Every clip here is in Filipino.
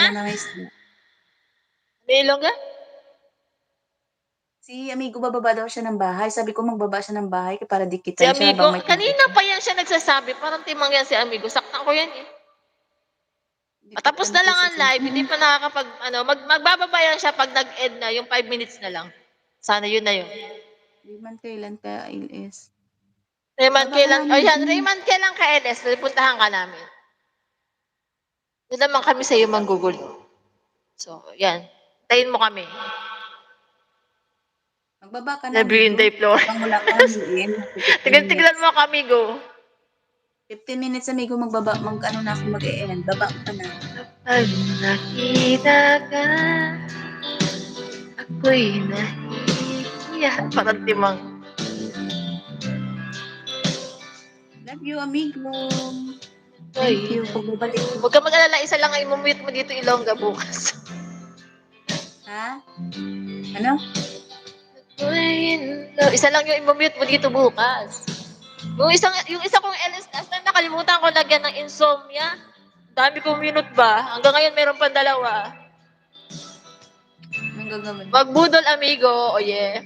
Ilongga na may isda. May Ilongga? Si amigo bababa daw siya ng bahay. Sabi ko magbaba siya ng bahay para Si dikitan siya amigo, habang may tubig. kanina pa yan siya nagsasabi, parang timang yan si amigo. Saktan ko yan eh. Matapos na lang ang live, hindi pa nakakapag, magbababa yan siya pag nag-end na, yung 5 minutes na lang. Sana yun na yun. Rayman kailan ka LS? Raymond, Baba ka kailan, namin. Raymond, kailan ka LS? Pupuntahan ka namin. Doon naman kami sa iyo manggugulo. So, yan. Tayin mo kami. Magbaba ka na, Never in amigo. day floor. Habang wala pa, i-end na 15 Tignan minutes. mo kami, go. 15 minutes, amigo, mag-ano na ako mag-e-end. Baba ka na. Pag nakita ka, ako'y nahihiya. Parang timang. Love you, amigo. Thank you. Pagbabalik ko. Huwag ka mag-alala, isa lang ay mumute mo dito Ilongga bukas. Ha? Ano? Isa lang yung i-mute mo dito bukas. Yung isa kong LS last time nakalimutan ko lagyan ng insomnia. Dami kong minute ba? Hanggang ngayon meron pang dalawa. Anong gagawin? Magbudol amigo, oh yeah.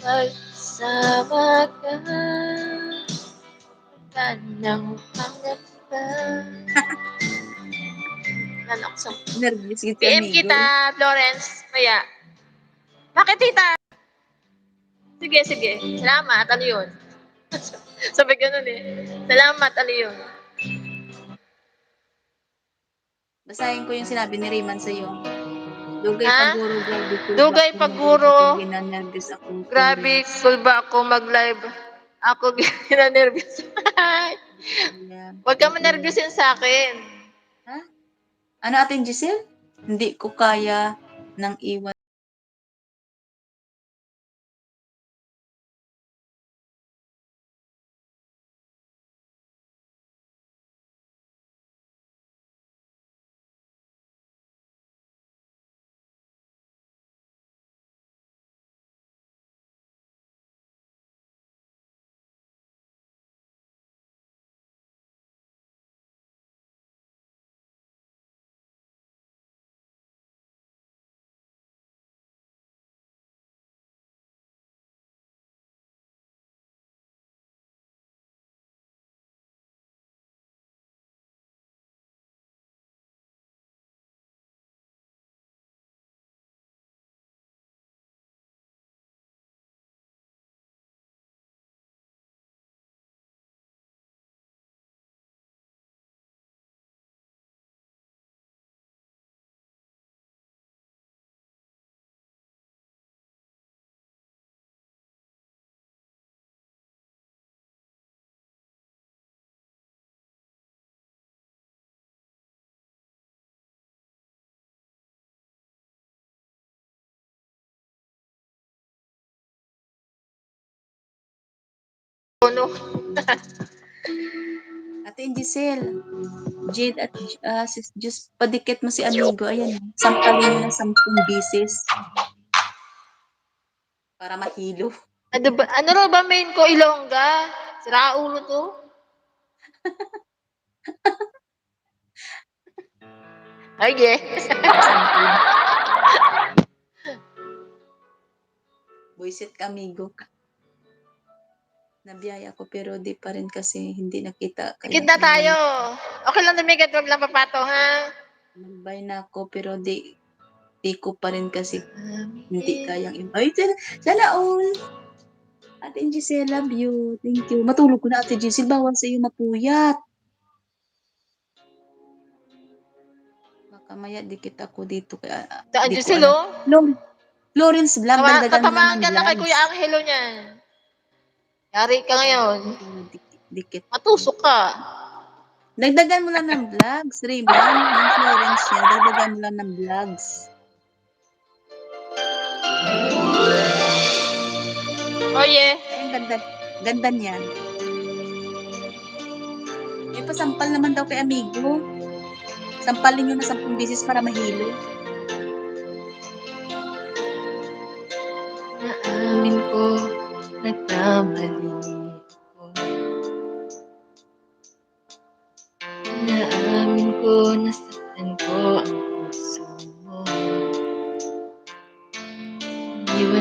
Pagsama ka, kanyang pangamba. Lalak sa Nervous si PM amigo. kita, Florence. Maya. Bakit tita? Sige, sige. Salamat, ano yun? Sabi ganun eh. Salamat, ano yun? Basahin ko yung sinabi ni Rayman sa'yo. Dugay Ha? paguro, grabe cool ba Dugay ako paguro. Ginanervous ako, Grabe, Florence. cool ba ako mag-live? Ako ginanervous. Yeah. Huwag ka manervyusin sa akin. Ha? Ano ating Giselle? Hindi ko kaya nang iwan. Ano? Ate Giselle, Jade at just padikit mo si amigo. Ayan, sampalin nyo na 10 bisis. Para mahilo. Ano raw ba main ko Ilongga? Sira ulo to. Ay, yeah. Sampalin. Buisit ka, amigo. Nabiyaya ko pero di pa rin kasi hindi nakita. Tikid Kaya na tayo. Okay lang tumigat, wag lang papato, ha? nag-buy na ako pero di ko pa rin kasi hindi kayang ay, sana all. Ate Giselle, love you. Thank you. Matulog ko na, Ate Giselle. Bawal sa iyo mapuyat. Baka maya dikit ako dito. Kaya, Saan di ko Giselle, alam. oh? Florence Vlog, dagdagan mo lang Tatamaan ng ka na kay Kuya vlogs. Angelo niyan. Yari ka ngayon. Dikit. Matusok ka. Dagdagan mo lang ng vlogs, Rayman. Yung Florence niya, dagdagan mo lang ng vlogs. Oh, yeah. Ay, ang ganda. Ganda niyan. May pasampal naman daw kay amigo. Sampalin nyo na 10 beses para mahilo. Naamin ko, nagkamali ko. Naamin ko, nasaktan ko po.